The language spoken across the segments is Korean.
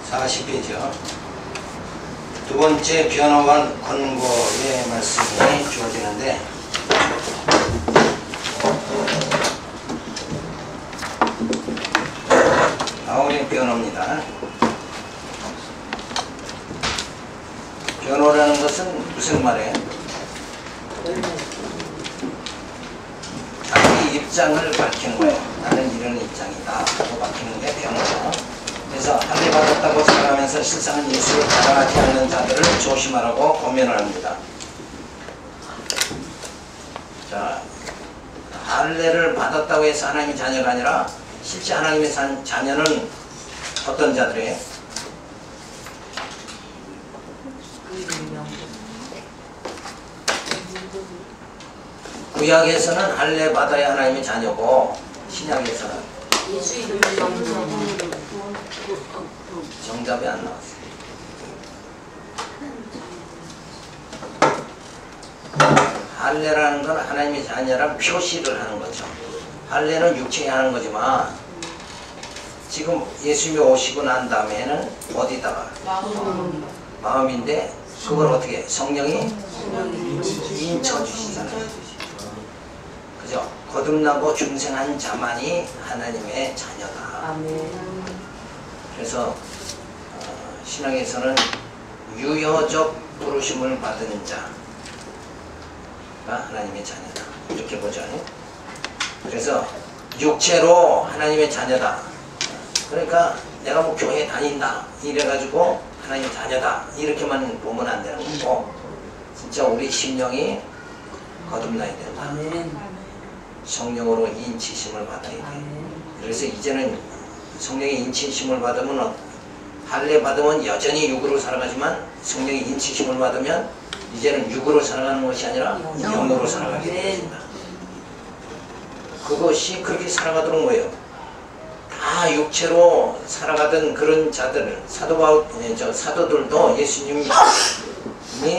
40페이지요. 두 번째 변화와 권고의 말씀이 주어지는데, 바울의 변호입니다. 변호라는 것은 무슨 말이에요? 자기 입장을 밝히는 거예요. 나는 이런 입장이다 하고 밝히는 게 변호죠. 그래서 할례 받았다고 생각하면서 실상은 예수를 따라하지 않는 자들을 조심하라고 권면을 합니다. 자, 할례를 받았다고 해서 하나님의 자녀가 아니라 실제 하나님의 자녀는 어떤 자들이에요? 구약에서는 할례 받아야 하나님의 자녀고, 신약에서는 정답이 안 나왔어요. 할례라는 건 하나님의 자녀란 표시를 하는 거죠. 할례는 육체에 하는 거지만 지금 예수님이 오시고 난 다음에는 어디다가? 마음인데 그걸 어떻게? 성령이 인쳐주시잖아요. 그죠? 거듭나고 중생한 자만이 하나님의 자녀다. 그래서 신앙에서는 유효적 부르심을 받은 자가 하나님의 자녀다, 이렇게 보죠. 그래서 육체로 하나님의 자녀다. 그러니까 내가 뭐 교회 다닌다 이래가지고 하나님의 자녀다 이렇게만 보면 안 되는 거고, 진짜 우리 심령이 거듭나야 된다. 성령으로 인치심을 받아야 돼. 그래서 이제는 성령의 인치심을 받으면, 할례 받으면 여전히 육으로 살아가지만 성령의 인치심을 받으면 이제는 육으로 살아가는 것이 아니라 영으로 살아가게 됩니다. 그것이 그렇게 살아가도록 뭐예요? 다 육체로 살아가던 그런 자들, 사도들도 예수님이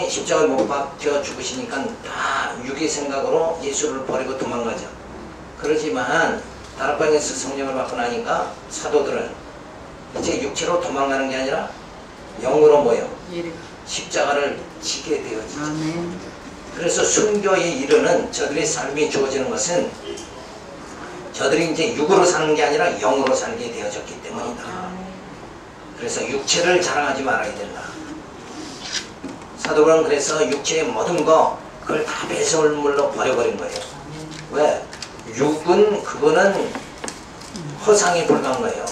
십자가에 못 박혀 죽으시니까 다 육의 생각으로 예수를 버리고 도망가죠. 그렇지만 다락방에서 성령을 받고 나니까 사도들은 이제 육체로 도망가는 게 아니라 영으로 뭐예요? 십자가를 지게 되어지죠. 그래서 순교에 이르는 저들의 삶이 주어지는 것은 저들이 이제 육으로 사는 게 아니라 영으로 살게 되어졌기 때문이다. 그래서 육체를 자랑하지 말아야 된다. 사도는 그래서 육체의 모든 거 그걸 다 배설물로 버려버린 거예요. 왜? 육은 그거는 허상에 불과한 거예요.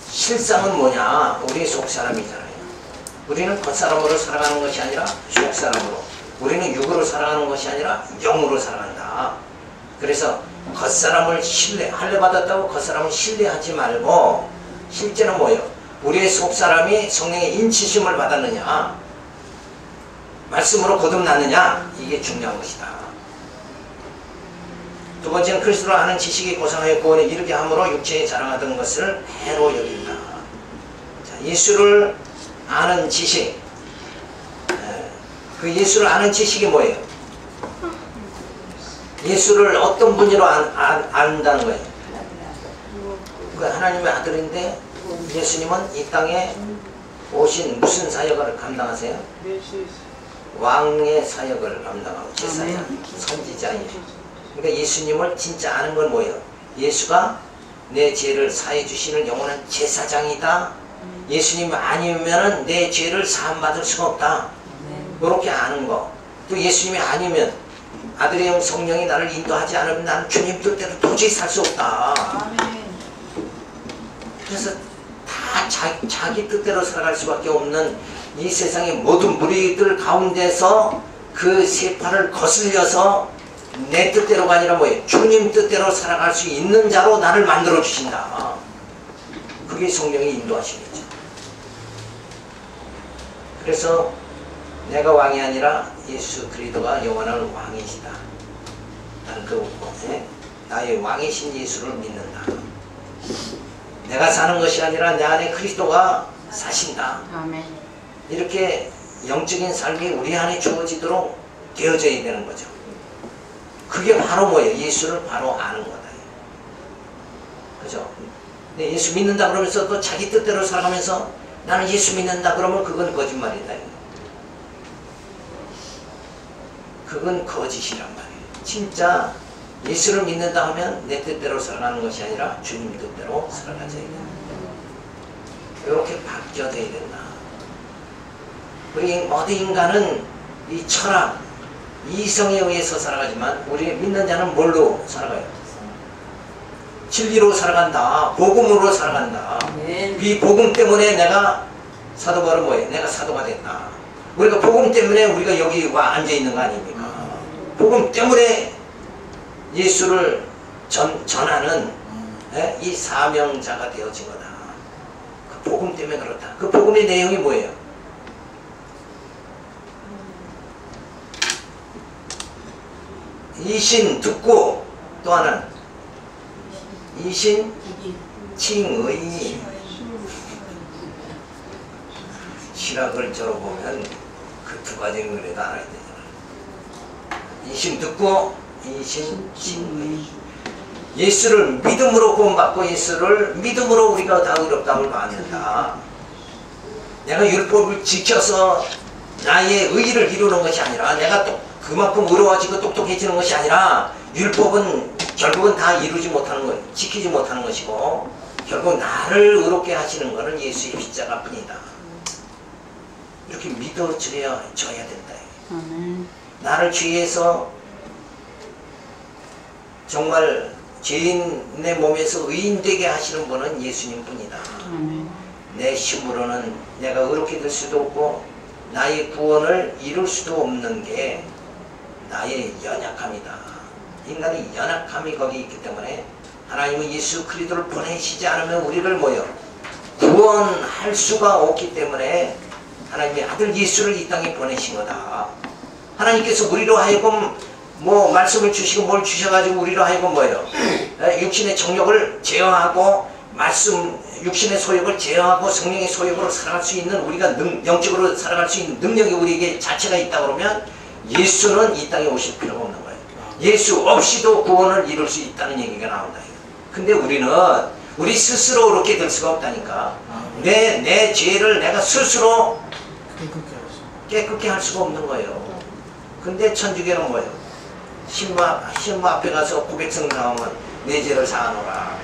실상은 뭐냐? 우리 속사람이잖아요. 우리는 겉사람으로 살아가는 것이 아니라 속사람으로, 우리는 육으로 살아가는 것이 아니라 영으로 살아간다. 그래서 겉사람을 할례 받았다고 겉사람을 신뢰하지 말고, 실제는 뭐예요? 우리의 속사람이 성령의 인치심을 받았느냐, 말씀으로 거듭났느냐, 이게 중요한 것이다. 두 번째는 그리스도를 아는 지식이 고상하여 구원에 이르게 함으로 육체에 자랑하던 것을 해로 여긴다. 자, 예수를 아는 지식, 그 예수를 아는 지식이 뭐예요? 예수를 어떤 분으로 안다는 거예요? 그 하나님의 아들인데 예수님은 이 땅에 오신 무슨 사역을 감당하세요? 왕의 사역을 감당하고 제사장, 선지자예요. 그러니까 예수님을 진짜 아는 건 뭐예요? 예수가 내 죄를 사해 주시는 영원한 제사장이다. 예수님 아니면 내 죄를 사함받을 수가 없다. 그렇게 아는 거. 또 예수님이 아니면, 아들의 영 성령이 나를 인도하지 않으면 나는 주님 뜻대로 도저히 살 수 없다. 그래서 다 자기 뜻대로 살아갈 수밖에 없는 이 세상의 모든 무리들 가운데서 그 세파를 거슬려서 내 뜻대로가 아니라 뭐예요? 주님 뜻대로 살아갈 수 있는 자로 나를 만들어 주신다. 그게 성령의 인도하심이죠. 그래서 내가 왕이 아니라 예수 그리스도가 영원한 왕이시다. 나는 나의 왕이신 예수를 믿는다. 내가 사는 것이 아니라 내 안에 그리스도가 사신다. 아멘. 이렇게 영적인 삶이 우리 안에 주어지도록 되어져야 되는 거죠. 그게 바로 뭐예요? 예수를 바로 아는 거다. 그죠? 근데 예수 믿는다 그러면서 또 자기 뜻대로 살아가면서 나는 예수 믿는다 그러면 그건 거짓말이다. 그건 거짓이란 말이에요. 진짜 예수를 믿는다 하면 내 뜻대로 살아가는 것이 아니라 주님 뜻대로 살아가져야 된다. 이렇게 바뀌어져야 된다. 우리 모든 인간은 이 철학, 이성에 의해서 살아가지만 우리 믿는 자는 뭘로 살아가요? 진리로 살아간다. 복음으로 살아간다. 이 복음 때문에 내가 사도 바울은 뭐예요? 내가 사도가 됐다. 우리가 복음 때문에 우리가 여기 와 앉아있는 거 아닙니까? 복음 때문에 예수를 전하는 이 사명자가 되어진 거다. 그 복음 때문에 그렇다. 그 복음의 내용이 뭐예요? 이신 듣고 또 하나는 이신 칭의. 실학을 졸업보면 그 두 가지 은혜가 알아야 되잖아. 이신 듣고 이신 칭의. 예수를 믿음으로 구원받고 예수를 믿음으로 우리가 다 의롭다함을 받는다. 내가 율법을 지켜서 나의 의의를 이루는 것이 아니라 내가 또 그만큼 의로워지고 똑똑해지는 것이 아니라 율법은 결국은 다 이루지 못하는 것, 지키지 못하는 것이고 결국 나를 의롭게 하시는 것은 예수의 십자가 뿐이다. 이렇게 믿어줘야 된다. 나를 죄에서 정말 죄인의 몸에서 의인되게 하시는 분은 예수님 뿐이다. 내 힘으로는 내가 의롭게 될 수도 없고 나의 구원을 이룰 수도 없는 게 나의 연약함이다. 인간의 연약함이 거기 있기 때문에 하나님은 예수 그리스도를 보내시지 않으면 우리를 뭐요? 구원할 수가 없기 때문에 하나님의 아들 예수를 이 땅에 보내신 거다. 하나님께서 우리로 하여금 뭐 말씀을 주시고 뭘 주셔가지고 우리로 하여금 뭐예요? 육신의 정욕을 제어하고 말씀 육신의 소욕을 제어하고 성령의 소욕으로 살아갈 수 있는 우리가 영적으로 살아갈 수 있는 능력이 우리에게 자체가 있다 그러면 예수는 이 땅에 오실 필요가 없는 거예요. 예수 없이도 구원을 이룰 수 있다는 얘기가 나온다. 근데 우리는 우리 스스로 그렇게 될 수가 없다니까. 내 죄를 내가 스스로 깨끗게 할 수가 없는 거예요. 근데 천주교는 뭐예요? 신부 앞에 가서 고백성사하면 내 죄를 사하노라.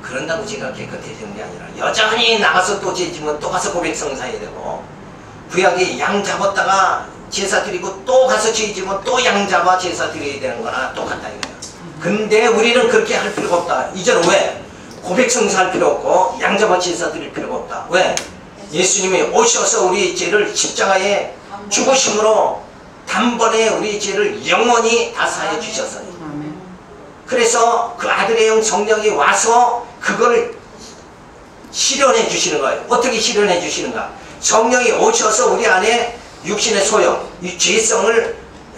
그런다고 제가 깨끗해지는 게 아니라 여전히 나가서 또 죄지면 또 가서 고백성사해야 되고 구약에 양 잡았다가 제사 드리고 또 가서 죄지면 또 양 잡아 제사 드려야 되는 거나 똑같다 이거예요. 근데 우리는 그렇게 할 필요가 없다. 이제는 왜? 고백성사할 필요 없고 양 잡아 제사 드릴 필요가 없다. 왜? 예수님이 오셔서 우리 죄를 십자가에 죽으심으로 단번에 우리 죄를 영원히 다 사해 주셨어요. 그래서 그 아들의 영 성령이 와서 그걸 실현해 주시는 거예요. 어떻게 실현해 주시는가? 성령이 오셔서 우리 안에 육신의 소욕, 이 죄성을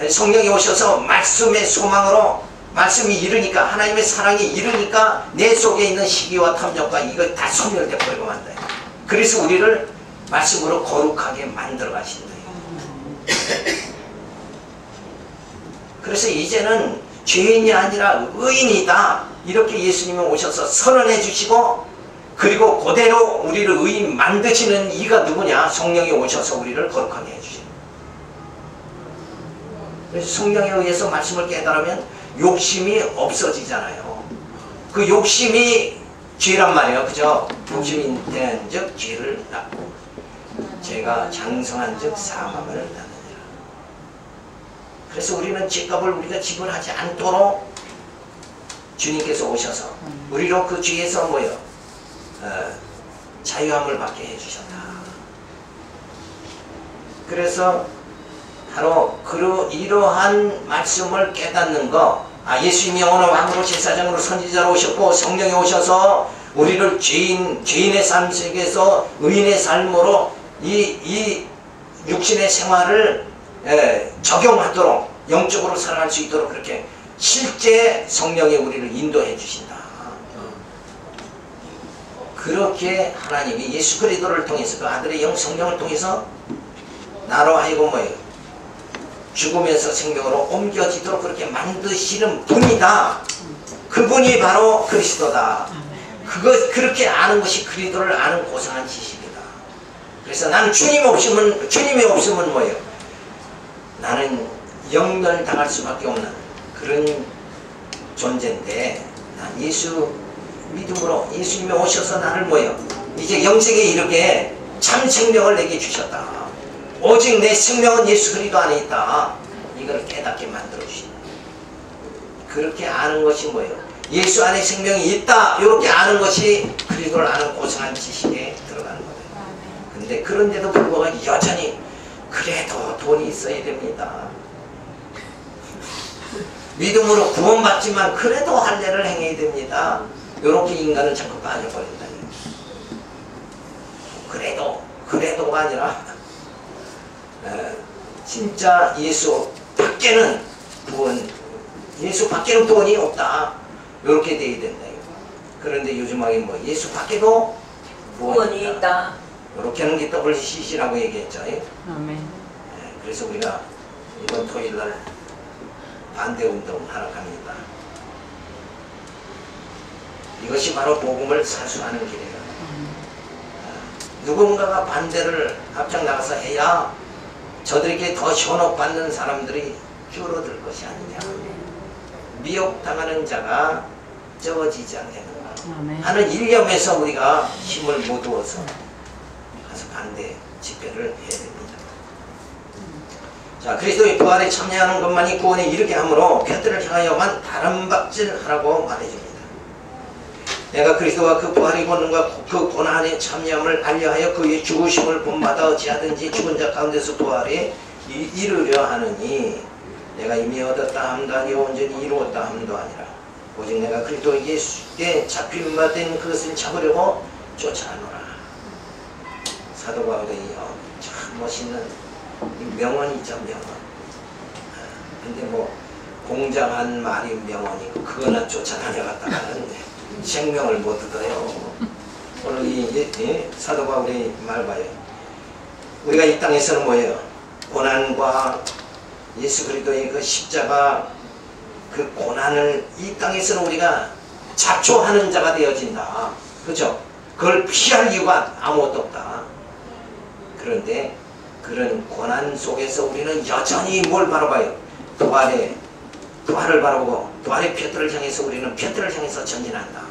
성령이 오셔서 말씀의 소망으로 말씀이 이르니까 하나님의 사랑이 이르니까 내 속에 있는 시기와 탐욕과 이거 다 소멸돼 버리고 만다. 그래서 우리를 말씀으로 거룩하게 만들어 가신다. 그래서 이제는 죄인이 아니라 의인이다. 이렇게 예수님이 오셔서 선언해 주시고 그리고 그대로 우리를 의인 만드시는 이가 누구냐? 성령이 오셔서 우리를 거룩하게 해주시는. 그래서 성령에 의해서 말씀을 깨달으면 욕심이 없어지잖아요. 그 욕심이 죄란 말이에요. 그죠? 욕심이 된 즉 죄를 낳고 죄가 장성한 즉 사망을 낳느니라. 그래서 우리는 죄값을 우리가 지불하지 않도록 주님께서 오셔서 우리로 그 죄에서 뭐요? 자유함을 받게 해주셨다. 그래서 바로 이러한 말씀을 깨닫는 거, 예수님이 오늘 왕으로 제사장으로 선지자로 오셨고 성령이 오셔서 우리를 죄인의 삶 속에서 의인의 삶으로 이 육신의 생활을 적용하도록 영적으로 살아갈 수 있도록 그렇게 실제 성령이 우리를 인도해 주신다. 그렇게 하나님이 예수 그리스도를 통해서 그 아들의 영 성령을 통해서 나로 하여금 뭐예요? 죽으면서 생명으로 옮겨지도록 그렇게 만드시는 분이다. 그분이 바로 그리스도다. 그렇게 아는 것이 그리스도를 아는 고상한 지식이다. 그래서 나는 주님이 없으면 뭐예요? 나는 영멸당할 수밖에 없는 그런 존재인데, 난 예수 믿음으로 예수님이 오셔서 나를 뭐예요? 이제 영생에 이르게 참 생명을 내게 주셨다. 오직 내 생명은 예수 그리스도 안에 있다. 이걸 깨닫게 만들어 주신다. 그렇게 아는 것이 뭐예요? 예수 안에 생명이 있다. 이렇게 아는 것이 그리스도를 아는 고상한 지식에 들어가는 거예요. 근데 그런데도 불구하고 여전히 그래도 돈이 있어야 됩니다. 믿음으로 구원받지만 그래도 할례를 행해야 됩니다. 이렇게 인간을 자꾸 빠져버린다. 그래도가 아니라 진짜 예수 밖에는 구원이 없다. 이렇게 돼야 된다. 그런데 요즘하게 뭐 예수 밖에도 구원이 있다. 이렇게 하는 게 WCC라고 얘기했죠. 아멘. 그래서 우리가 이번 토요일날 반대운동 하러 갑니다. 이것이 바로 복음을 사수하는 길이에요. 누군가가 반대를 앞장 나가서 해야 저들에게 더 현혹받는 사람들이 줄어들 것이 아니냐. 미혹당하는 자가 적어지지 않겠는가 하는 일념에서 우리가 힘을 모두어서 가서 반대 집회를 해야 됩니다. 자, 그리스도의 부활에 참여하는 것만이 구원에 이르게 하므로 뼈들을 향하여만 다름박질하라고 말해줍니다. 내가 그리스도와 그 부활의 권능과 그 고난에 참여함을 알려하여 그의 죽으심을 본받아 어찌하든지 죽은 자 가운데서 부활에 이르려 하느니, 내가 이미 얻었다 함도 아니요 온전히 이루었다 함도 아니라 오직 내가 그리스도 예수께 잡힌 바 된 그것을 잡으려고 쫓아노라. 사도 바울이요, 참 멋있는 명언이죠. 명언. 근데 뭐 공장한 말이 명언이고 그거나 쫓아다녀갔다가는 생명을 못 얻어요. 오늘 이 사도 바울의 말 봐요. 우리가 이 땅에서는 뭐예요? 고난과 예수 그리스도의 그 십자가 그 고난을 이 땅에서는 우리가 자초하는 자가 되어진다. 그죠? 그걸 피할 이유가 아무것도 없다. 그런데 그런 고난 속에서 우리는 여전히 뭘 바라봐요? 부활을 바라보고 부활의 뼈들을 향해서 우리는 뼈들을 향해서 전진한다.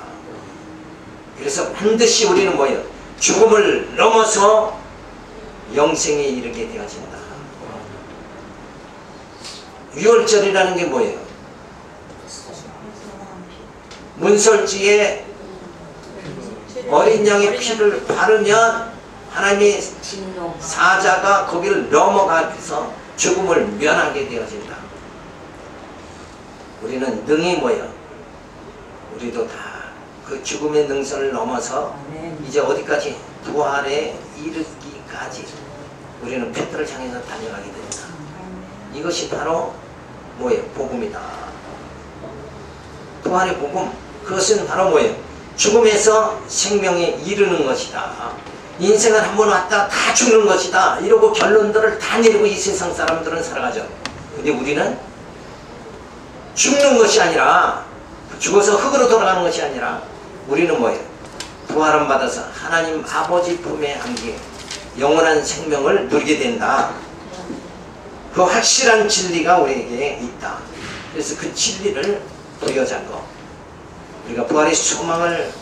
그래서 반드시 우리는 뭐예요? 죽음을 넘어서 영생에 이르게 되어진다. 유월절이라는 게 뭐예요? 문설지에 어린 양의 피를 바르면 하나님의 사자가 거기를 넘어가서 죽음을 면하게 되어진다. 우리는 능히 뭐예요? 우리도 다 그 죽음의 능선을 넘어서 이제 어디까지? 부활에 이르기까지 우리는 뼈들을 향해서 달려가게 된다. 이것이 바로 뭐예요? 복음이다. 부활의 복음, 그것은 바로 뭐예요? 죽음에서 생명에 이르는 것이다. 인생은 한 번 왔다 다 죽는 것이다. 이러고 결론들을 다 내리고 이 세상 사람들은 살아가죠. 근데 우리는 죽는 것이 아니라, 죽어서 흙으로 돌아가는 것이 아니라 우리는 뭐예요? 부활을 받아서 하나님 아버지 품에 안기에 영원한 생명을 누리게 된다. 그 확실한 진리가 우리에게 있다. 그래서 그 진리를 부여잡고 우리가 부활의 소망을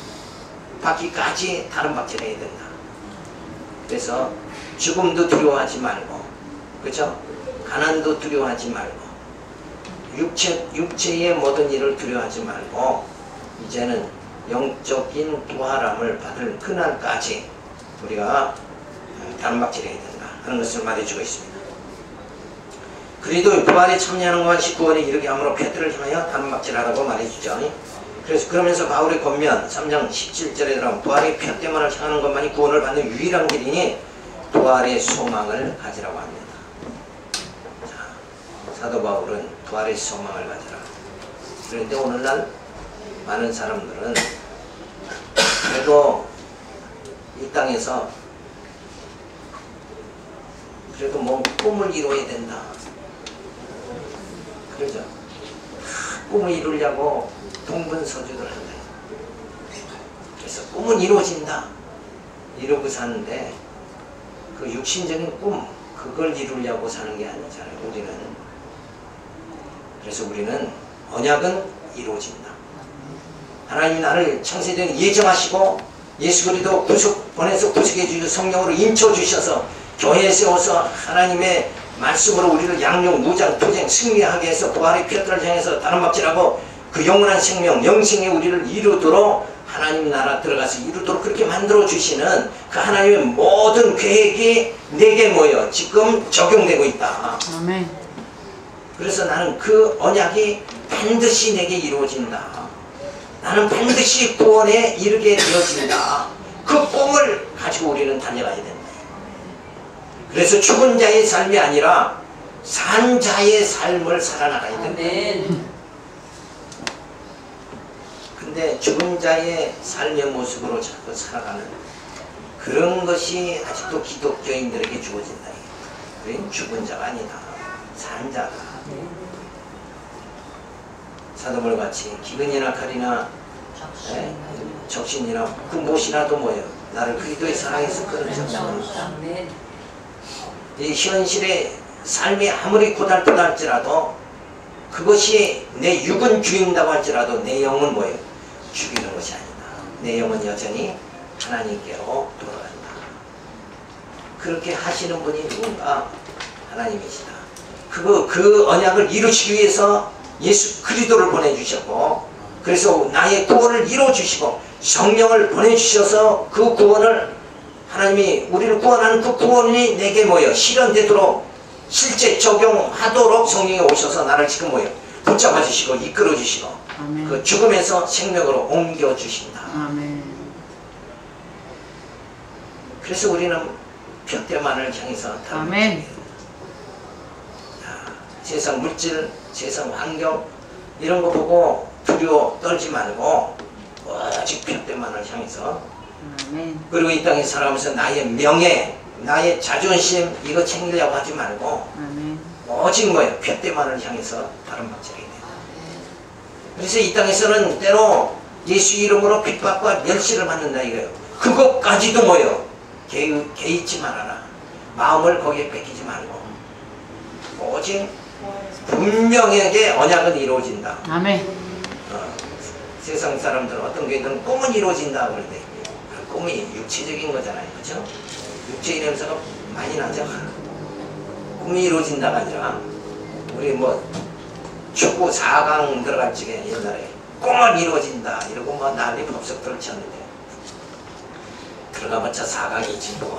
받기까지 다른 박질해야 된다. 그래서 죽음도 두려워하지 말고, 그렇죠? 가난도 두려워하지 말고, 육체의 모든 일을 두려워하지 말고, 이제는 영적인 부활함을 받을 그날까지 우리가 다른 박질해야 된다 하는 것을 말해주고 있습니다. 그리도 부활에 참여하는 것이 구원에 이르게 함으로 뼈들을 향하여 다른 박질하라고 말해주죠. 그래서 그러면서 바울의 권면 3장 17절에 들어가면 부활의 뼈 때문에 향하는 것만이 구원을 받는 유일한 길이니 부활의 소망을 가지라고 합니다. 자, 사도 바울은 부활의 소망을 가지라. 그런데 오늘날 많은 사람들은 그래도 이 땅에서 그래도 뭐 꿈을 이루어야 된다. 그러죠. 꿈을 이루려고 동분서주를 한다. 그래서 꿈은 이루어진다. 이러고 사는데 그 육신적인 꿈, 그걸 이루려고 사는 게 아니잖아요. 우리는. 그래서 우리는 언약은 이루어진다. 하나님 나를 창세전에 예정하시고 예수 그리스도 보내서 구속해 주시고 성령으로 인쳐 주셔서 교회에 세워서 하나님의 말씀으로 우리를 양육, 무장, 투쟁, 승리하게 해서 부활의 피어들을 향해서 다른 박질하고 그 영원한 생명, 영생에 우리를 이루도록 하나님 나라 들어가서 이루도록 그렇게 만들어 주시는 그 하나님의 모든 계획이 내게 모여 지금 적용되고 있다. 아멘. 그래서 나는 그 언약이 반드시 내게 이루어진다. 나는 반드시 구원에 이르게 되어진다. 그 꿈을 가지고 우리는 달려가야 된다. 그래서 죽은 자의 삶이 아니라 산 자의 삶을 살아나가야 된다. 근데 죽은 자의 삶의 모습으로 자꾸 살아가는 그런 것이 아직도 기독교인들에게 주어진다. 우리는 죽은 자가 아니다. 산 자다. 사도벌같이 기근이나 칼이나 적신이나 그 무엇이라도 뭐예요. 나를 그리스도의 사랑에서 끊어졌다. 이 현실의 삶이 아무리 고달프다 할지라도 그것이 내 육은 죽인다고 할지라도 내 영은 뭐예요? 죽이는 것이 아니다. 내 영은 여전히 하나님께로 돌아간다. 그렇게 하시는 분이 누군가? 하나님이시다. 그 언약을 이루시기 위해서 예수 그리스도를 보내주셨고 그래서 나의 구원을 이루어주시고 성령을 보내주셔서 그 구원을 하나님이 우리를 구원하는 그 구원이 내게 모여 실현되도록 실제 적용하도록 성령이 오셔서 나를 지금 모여 붙잡아 주시고 이끌어 주시고 아멘. 그 죽음에서 생명으로 옮겨 주신다. 아멘. 그래서 우리는 푯대만을 향해서 아멘. 세상 물질, 세상 환경 이런 거 보고 두려워 떨지 말고 오직 푯대만을 향해서 아멘. 그리고 이 땅에 살아가면서 나의 명예, 나의 자존심 이거 챙기려고 하지 말고 아멘. 오직 뭐예요? 푯대만을 향해서 다른 박질이 돼요. 그래서 이 땅에서는 때로 예수 이름으로 핍박과 멸시를 받는다 이거예요. 그것까지도 뭐예요? 개의치 말아라. 마음을 거기에 뺏기지 말고 오직 분명하게 언약은 이루어진다. 아멘. 세상 사람들은 어떤 교회들은 꿈은 이루어진다 그러는데 그 꿈이 육체적인 거잖아요. 그렇죠? 육체의 냄새가 많이 나죠. 꿈이 이루어진다가 아니라 우리 뭐 축구 4강 들어갈 적에 옛날에 꿈은 이루어진다 이러고 뭐 난리 법석 떨쳤는데 들어가봤자 4강이지 뭐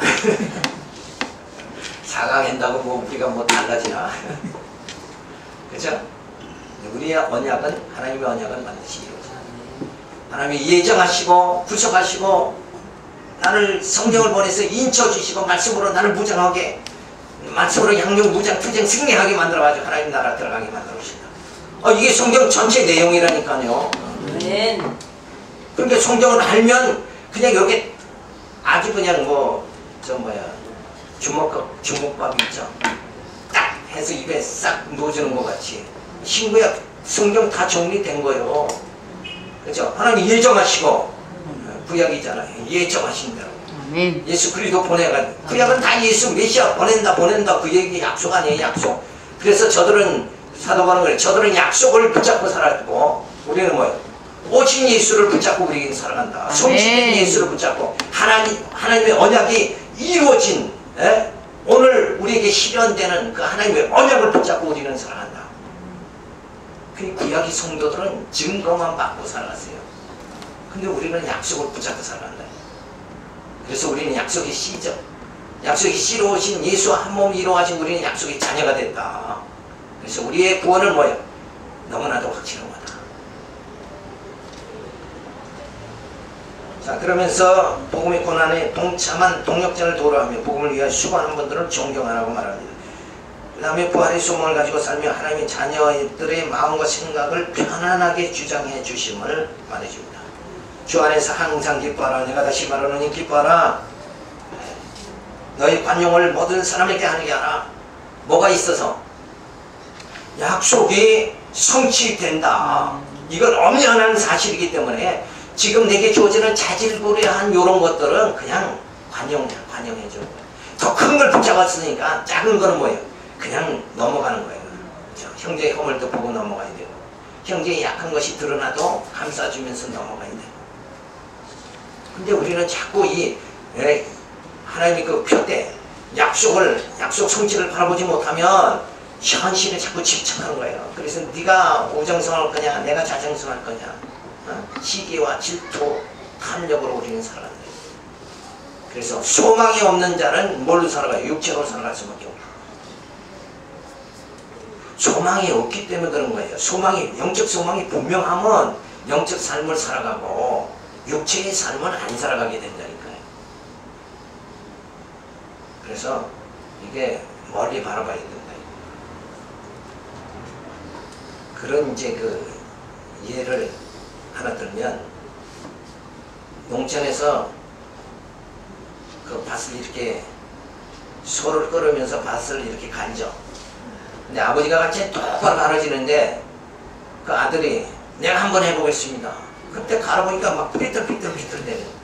4강 한다고 뭐 우리가 뭐 달라지나. 그죠? 우리의 언약은 하나님의 언약은 반드시 이루어진다. 하나님이 예정하시고 구속하시고 나를 성령을 보내서 인쳐주시고 말씀으로 나를 무장하게 말씀으로 양육 무장 투쟁 승리하게 만들어가지고 하나님 나라 들어가게 만들어주신다. 이게 성경 전체 내용이라니까요. 아멘. 그러니까 성경을 알면 그냥 이렇게 아주 그냥 주먹밥 있죠. 딱 해서 입에 싹 넣어주는 것 같이 신구약 성경 다 정리된 거예요. 그렇죠? 하나님 예정하시고 구약이잖아요. 예정하신 대로 아멘. 예수 그리스도 보내가지고 구약은 다 예수 메시아 보낸다 그 얘기 약속 아니에요. 약속. 그래서 저들은 사도가는 거예요. 저들은 약속을 붙잡고 살았고 우리는 뭐예요? 오직 예수를 붙잡고 우리는 살아간다. 성실한 예수를 붙잡고 하나님의 언약이 이루어진 오늘 우리에게 실현되는 그 하나님의 언약을 붙잡고 우리는 살아간다. 그 구약의 성도들은 증거만 받고 살아갔어요. 근데 우리는 약속을 붙잡고 살아간다. 그래서 우리는 약속의 씨죠. 약속의 씨로 오신 예수 한 몸 이루어진 우리는 약속의 자녀가 됐다. 그래서 우리의 구원은 뭐예요? 너무나도 확실한 거다. 자, 그러면서 복음의 고난에 동참한 동역자를 도우라하며 복음을 위하여 수고하는 분들을 존경하라고 말합니다. 그 다음에 부활의 소망을 가지고 살며 하나님의 자녀들의 마음과 생각을 편안하게 주장해 주심을 말해줍니다. 주 안에서 항상 기뻐하라. 내가 다시 말하노니 기뻐하라. 너희 관용을 모든 사람에게 하게 하라. 뭐가 있어서? 약속이 성취된다. 이건 엄연한 사실이기 때문에 지금 내게 주어지는 자질구레한 이런 것들은 그냥 관용해주는 거예요. 더 큰 걸 붙잡았으니까 작은 거는 뭐예요? 그냥 넘어가는 거예요. 그렇죠? 형제의 허물도 보고 넘어가야 되고, 형제의 약한 것이 드러나도 감싸주면서 넘어가야 되고. 근데 우리는 자꾸 하나님의 그 표대, 약속 성취를 바라보지 못하면 현실에 자꾸 집착하는 거예요. 그래서 네가 우정성할 거냐, 내가 자정성할 거냐, 시기와 질투, 탐욕으로 우리는 살아간다. 그래서 소망이 없는 자는 뭘로 살아가요? 육체로 살아갈 수밖에 없고. 소망이 없기 때문에 그런 거예요. 영적 소망이 분명하면 영적 삶을 살아가고 육체의 삶은 안 살아가게 된다니까요. 그래서 이게 멀리 바라봐야 된다. 그런 그 예를 하나 들면, 농촌에서 그 밭을 이렇게 소를 끌으면서 밭을 이렇게 갈죠. 근데 아버지가 같이 똑바로 갈아지는데 그 아들이 내가 한번 해보겠습니다. 그때 갈아보니까 막 삐뚤삐뚤 되는.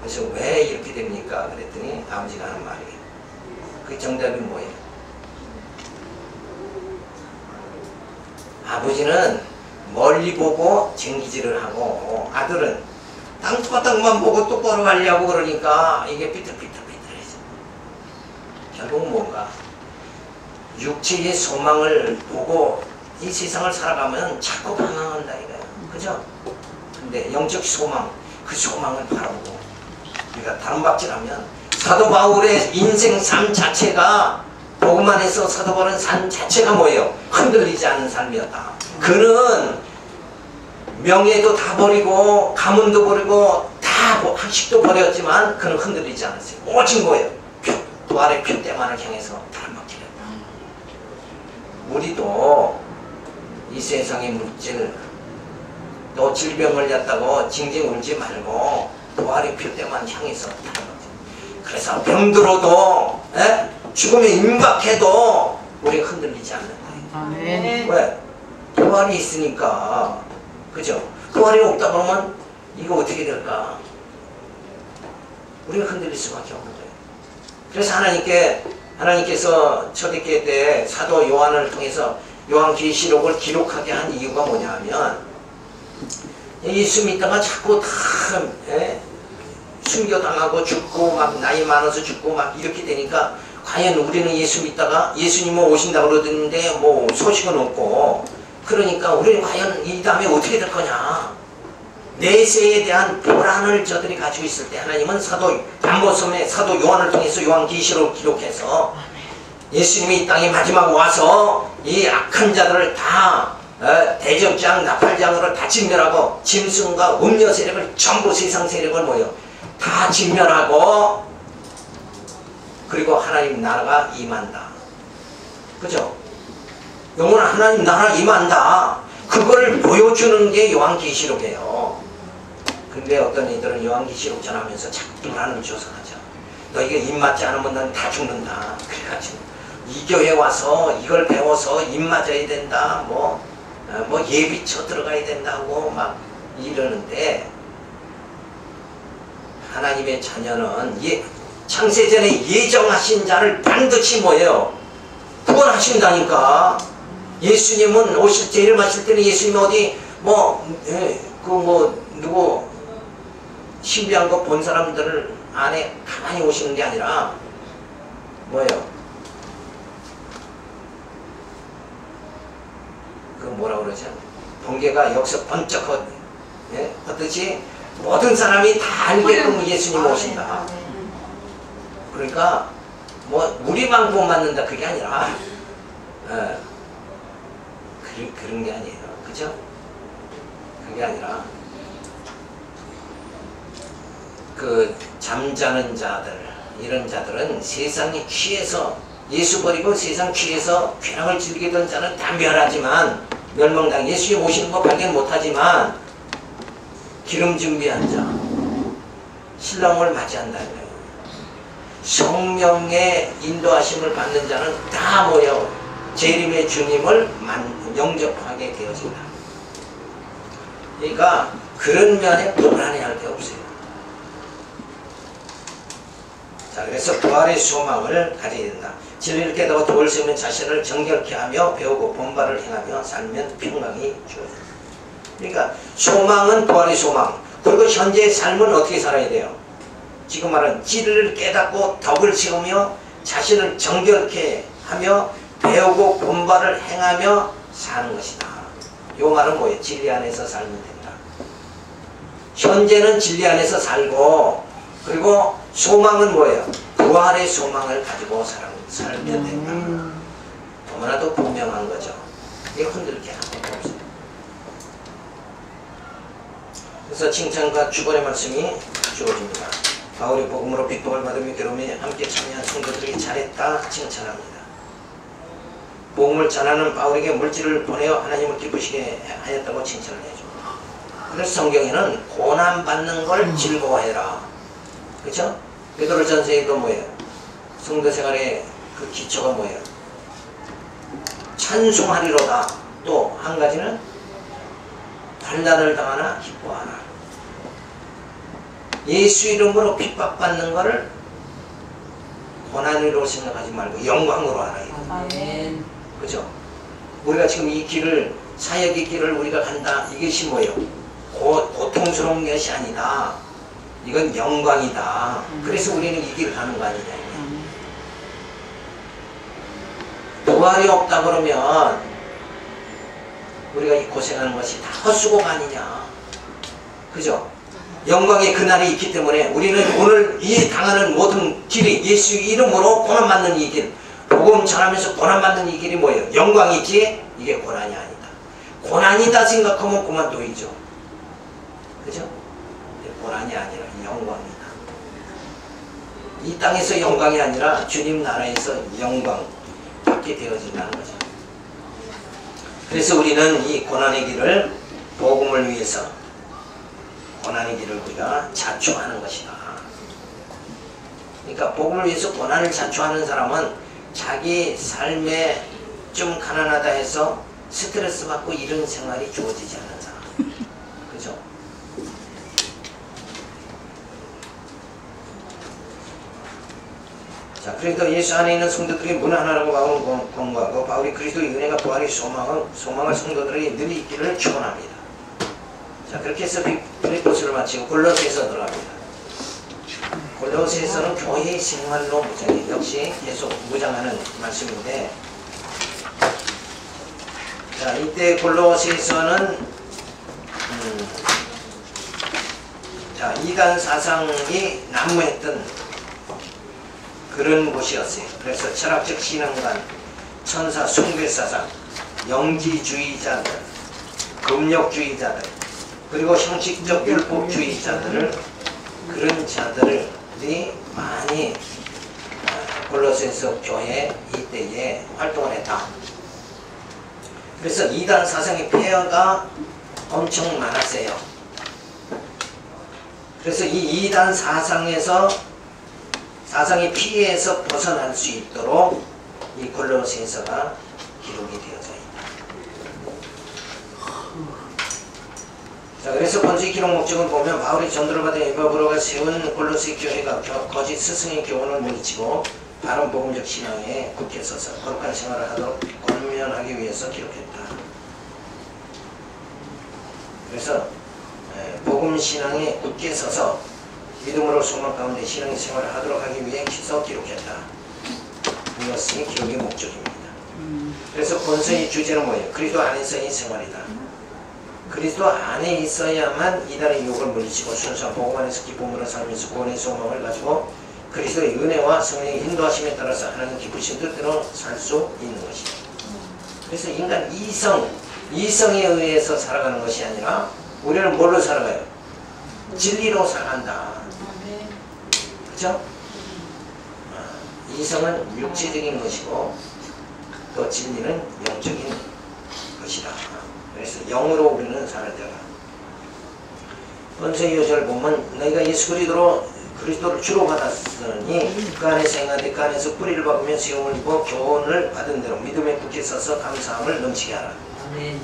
그래서 왜 이렇게 됩니까? 그랬더니 아버지가 하는 말이, 그 정답이 뭐예요? 아버지는 멀리 보고 쟁기질을 하고 아들은 땅바닥만 보고 똑바로 가려고 그러니까 이게 삐뚤삐뚤해져. 결국 뭔가 육체의 소망을 보고 이 세상을 살아가면 자꾸 방황한다 이거야. 그죠? 근데 영적 소망, 그 소망을 바라보고 우리가 다름박질하면, 사도 바울의 인생 삶 자체가, 복음 안에서 사도 바울은 삶 자체가 뭐예요? 흔들리지 않는 삶이었다. 그는 명예도 다 버리고 가문도 버리고 다 학식도 버렸지만 그는 흔들리지 않았어요. 오직 뭐예요? 부활의 표대만을 향해서 다름박질했다. 우리도 이 세상의 물질, 또 질병 걸렸다고 징징 울지 말고 부활의 표대만 향해서 다름박질. 그래서 병들어도 죽음에 임박해도 우리가 흔들리지 않는다. 아멘. 왜? 부활이 있으니까. 그죠? 부활이 없다 그러면 이거 어떻게 될까? 우리가 흔들릴 수밖에 없는 거예요. 그래서 하나님께서 초대교회 때 사도 요한을 통해서 요한계시록을 기록하게 한 이유가 뭐냐 하면, 예수 믿다가 자꾸 다 숨겨당하고 죽고 막 나이 많아서 죽고 막 이렇게 되니까, 과연 우리는 예수 믿다가 예수님은 오신다고 그러는데 뭐 소식은 없고, 그러니까 우리는 과연 이 다음에 어떻게 될 거냐, 내세에 대한 불안을 저들이 가지고 있을 때 하나님은 담보섬에 사도 요한을 통해서 요한계시록을 기록해서 예수님이 이 땅에 마지막 와서 이 악한 자들을 다 대적장, 나팔장으로 다 진멸하고 짐승과 음녀 세력을 전부 세상 세력을 뭐요? 다 진멸하고, 그리고 하나님 나라가 임한다. 그죠? 영원한 하나님 나라 임한다. 그걸 보여주는 게 요한계시록이에요. 근데 어떤 이들은 요한계시록 전하면서 자꾸 불안을 조성하죠. 너희가 입 맞지 않으면 넌 다 죽는다. 그래가지고 이 교회 와서 이걸 배워서 입 맞아야 된다. 뭐 예비처 들어가야 된다고 막 이러는데, 하나님의 자녀는 창세전에 예정하신 자를 반드시 뭐예요? 구원하신다니까. 예수님은 오실 때, 일어나실 때는 예수님이 어디 누구 신비한 거 본 사람들을 안에 가만히 오시는 게 아니라 뭐예요? 그 뭐라 그러죠? 번개가 여기서 번쩍 헛듯이 모든 사람이 다 알게끔 예수님 오신다. 그러니까 뭐 우리만 구원 받는다 그게 아니라 그런 게 아니에요. 그죠? 그게 아니라 그 잠자는 자들, 이런 자들은 세상에 취해서, 예수 버리고 세상 취해서 쾌락을 즐기던 자는 다 멸망당, 예수님 오시는 거 발견 못하지만 기름 준비한 자, 신랑을 맞이한다는 거예요. 성령의 인도하심을 받는 자는 다 뭐예요? 재림의 주님을 영접하게 되어진다. 그러니까 그런 면에 불안해할 게 없어요. 자, 그래서 부활의 소망을 가져야 된다. 진리를 깨닫고 도를 세우면 자신을 정결케 하며 배우고 본발을 행하며 살면 평강이 주어진다. 그러니까 소망은 부활의 소망. 그리고 현재의 삶은 어떻게 살아야 돼요? 지금 말은 진리를 깨닫고 덕을 세우며 자신을 정결케 하며 배우고 본발을 행하며 사는 것이다. 이 말은 뭐예요? 진리 안에서 살면 된다. 현재는 진리 안에서 살고, 그리고 소망은 뭐예요? 부활의 소망을 가지고 살면 된다. 너무나도 분명한 거죠. 이게 흔들 게 아무것도 없어요. 그래서 칭찬과 축원의 말씀이 주어집니다. 바울이 복음으로 핍박을 받으며 괴로움에 함께 참여한 성도들이 잘했다 칭찬합니다. 복음을 전하는 바울에게 물질을 보내어 하나님을 기쁘시게 하였다고 칭찬을 해줍니다. 그래서 성경에는 고난받는 걸 즐거워해라. 그렇죠? 베드로전서에도 뭐예요? 성도 생활의 그 기초가 뭐예요? 찬송하리로다. 또 한 가지는 환난을 당하나 기뻐하라. 예수 이름으로 핍박받는 것을 고난으로 생각하지 말고 영광으로 하라. 아멘. 그죠? 우리가 지금 이 길을, 사역의 길을 우리가 간다. 이것이 뭐예요? 고통스러운 것이 아니다. 이건 영광이다. 그래서 우리는 이 길을 가는 거 아니냐. 부활이 없다 그러면 우리가 이 고생하는 것이 다 헛수고가 아니냐. 그죠? 영광의 그날이 있기 때문에 우리는 오늘 이 당하는 모든 길이 예수 이름으로 고난받는 이 길, 복음 전하면서 고난받는 이 길이 뭐예요? 영광이지 이게 고난이 아니다. 고난이다 생각하면 그만둬이죠. 그죠? 고난이 아니라 영광이다. 이 땅에서 영광이 아니라 주님 나라에서 영광 받게 되어진다는 거죠. 그래서 우리는 이 고난의 길을 복음을 위해서 고난의 길을 우리가 자초하는 것이다. 그러니까 복음을 위해서 고난을 자초하는 사람은 자기 삶에 좀 가난하다 해서 스트레스 받고 이런 생활이 주어지지 않는 사람. 그죠? 자, 그러니까 예수 안에 있는 성도들이 문 하나라고 바울은 권고하고 바울이 그리스도의 은혜가 부활의 소망을 성도들이 늘 있기를 축원합니다. 자, 그렇게 해서 빌립보서를 마치고 골로새서 들어갑니다. 골로새서는 교회의 생활로 무장해. 역시 계속 무장하는 말씀인데, 자, 이때 골로새서는 자, 이단 사상이 난무했던 그런 곳이었어요. 그래서 철학적 신앙관, 천사 숭배사상, 영지주의자들, 금욕주의자들, 그리고 형식적 율법주의자들을, 그런 자들이 많이 골로새서 교회 이때에 활동을 했다. 그래서 이단 사상의 폐허가 엄청 많았어요. 그래서 이 이단 사상의 피해에서 벗어날 수 있도록 이 골로새서가 기록이 되어져 있다. 자, 그래서 본주의 기록 목적을 보면 바울이 전도를 받은 에바브로가 세운 골로새 교회가 거짓 스승의 교훈을 물리치고 바른 복음적 신앙에 굳게 서서 거룩한 생활을 하도록 권면하기 위해서 기록했다. 그래서 복음 신앙에 굳게 서서 믿음으로 소망 가운데 신앙의 생활을 하도록 하기 위해 기록했다. 이것이 기록의 목적입니다. 그래서 본서의 주제는 뭐예요? 그리스도 안에서의 생활이다. 그리스도 안에 있어야만 이단의 유혹을 물리치고 순수한 복음 안에서 기쁨으로 살면서 구원의 소망을 가지고 그리스도의 은혜와 성령의 인도하심에 따라서 하나님 기쁘신 뜻대로 살 수 있는 것이다. 그래서 인간 이성에 의해서 살아가는 것이 아니라 우리는 뭘로 살아가요? 진리로 살아간다. 그죠? 이성은 육체적인 것이고 또 진리는 영적인 것이다. 그래서 영으로 우리는 살아야 되라. 본서 2호절 보면 너희가 예수 그리스도로 그리스도를 주로 받았으니 그 안에서 행하되 그 안에서 뿌리를 박으며 수용을 입어 교훈을 받은 대로 믿음에 굳게 서서 감사함을 넘치게 하라. 아멘.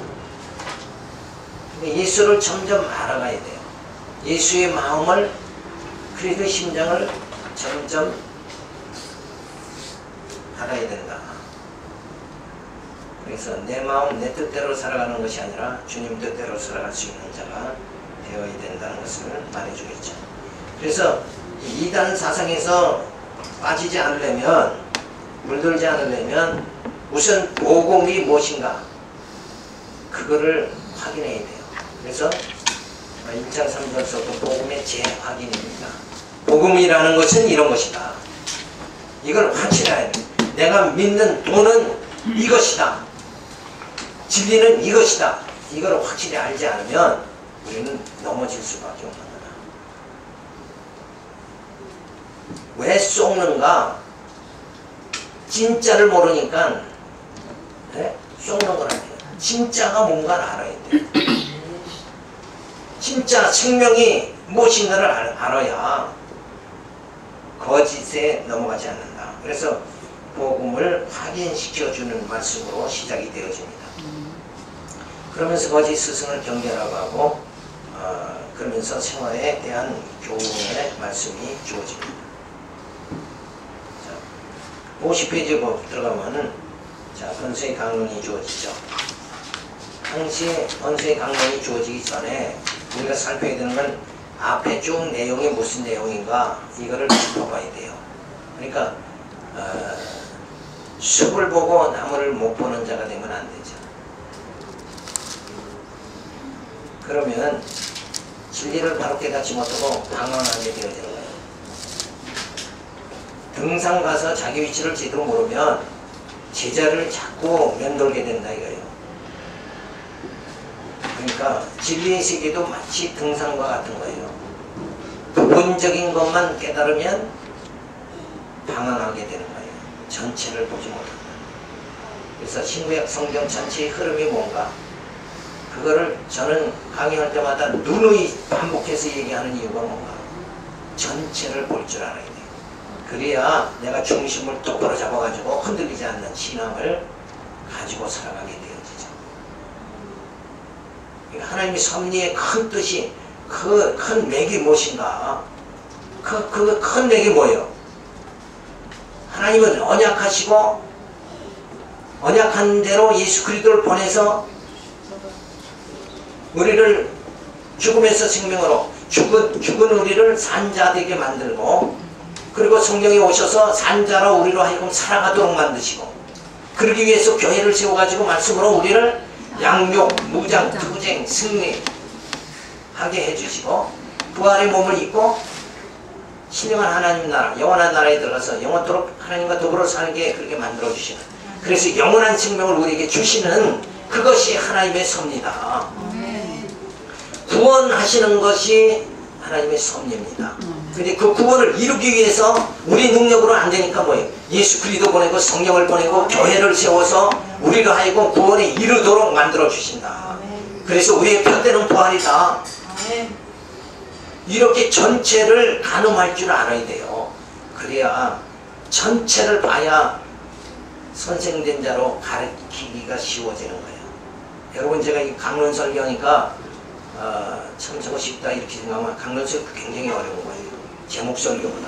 예수를 점점 알아가야 돼요. 예수의 마음을, 그리스도의 심장을 점점 알아야 된다. 그래서 내 마음, 내 뜻대로 살아가는 것이 아니라 주님 뜻대로 살아갈 수 있는 자가 되어야 된다는 것을 말해주겠죠. 그래서 이단 사상에서 빠지지 않으려면, 물들지 않으려면 우선 복음이 무엇인가 그거를 확인해야 돼요. 그래서 1장 3절서부터 복음의 재확인입니다. 복음이라는 것은 이런 것이다. 이걸 확실해야 돼. 내가 믿는 도는 이것이다. 진리는 이것이다. 이걸 확실히 알지 않으면 우리는 넘어질 수밖에 없는 거다. 왜 속는가? 진짜를 모르니까 속는 건 아니에요. 진짜가 뭔가를 알아야 돼. 진짜 생명이 무엇인가를 알아야 거짓에 넘어가지 않는다. 그래서 복음을 확인시켜주는 말씀으로 시작이 되어집니다. 그러면서 거짓 스승을 경계하라고 하고 그러면서 생활에 대한 교훈의 말씀이 주어집니다. 자, 50페이지에 들어가면은 번수의 강론이 주어지죠. 당시에 번수의 강론이 주어지기 전에 우리가 살펴야 되는 건 앞에 쭉 내용이 무슨 내용인가 이거를 짚어봐야 돼요. 그러니까 숲을 보고 나무를 못 보는 자가 되면 안 되죠. 그러면 진리를 바로 깨닫지 못하고 방황하게 되어지는 거예요. 등산 가서 자기 위치를 제대로 모르면 제자를 자꾸 면돌게 된다 이거예요. 그러니까 진리의 세계도 마치 등산과 같은 거예요. 부분적인 것만 깨달으면 방황하게 되는 거예요. 전체를 보지 못한다. 그래서 신구약 성경 전체의 흐름이 뭔가 그거를 저는 강의할 때마다 누누이 반복해서 얘기하는 이유가 뭔가 전체를 볼 줄 알아야 돼요. 그래야 내가 중심을 똑바로 잡아가지고 흔들리지 않는 신앙을 가지고 살아가게 되어지죠. 하나님의 섭리의 큰 뜻이 그 큰 맥이 무엇인가? 그 큰 맥이 뭐예요? 하나님은 언약하시고 언약한 대로 예수 그리스도를 보내서 우리를 죽음에서 생명으로 죽은 우리를 산자 되게 만들고 그리고 성령이 오셔서 산자로 우리로 하여금 살아가도록 만드시고 그러기 위해서 교회를 세워가지고 말씀으로 우리를 양육, 무장, 투쟁, 승리하게 해주시고 부활의 몸을 입고 신령한 하나님 나라, 영원한 나라에 들어가서 영원토록 하나님과 더불어 살게 그렇게 만들어주시는 그래서 영원한 생명을 우리에게 주시는 그것이 하나님의 섭리다. 구원하시는 것이 하나님의 섭리입니다. 근데 그 구원을 이루기 위해서 우리 능력으로 안 되니까 뭐예요? 예수 그리스도 보내고 성령을 보내고 교회를 세워서 우리로 하여금 구원에 이르도록 만들어 주신다. 그래서 우리의 편대는 부활이다. 이렇게 전체를 가늠할 줄 알아야 돼요. 그래야 전체를 봐야 선생된 자로 가르치기가 쉬워지는 거예요. 여러분 제가 이 강론 설교하니까 참 저거 쉽다 이렇게 생각하면 강론 설교 굉장히 어려운 거예요. 제목 설교보다.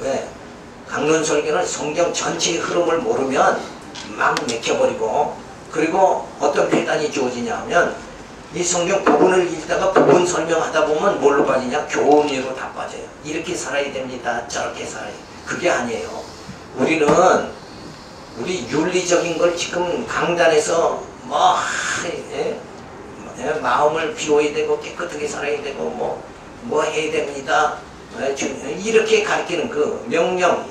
왜? 강론 설교는 성경 전체의 흐름을 모르면 막 맥혀버리고 그리고 어떤 폐단이 주어지냐 하면 이 성경 부분을 읽다가 부분 설명하다 보면 뭘로 빠지냐? 교훈으로 다 빠져요. 이렇게 살아야 됩니다. 저렇게 살아야 돼요. 그게 아니에요. 우리는 우리 윤리적인 걸 지금 강단에서 마음을 비워야 되고 깨끗하게 살아야 되고 뭐 해야 됩니다. 이렇게 가르치는 그 명령,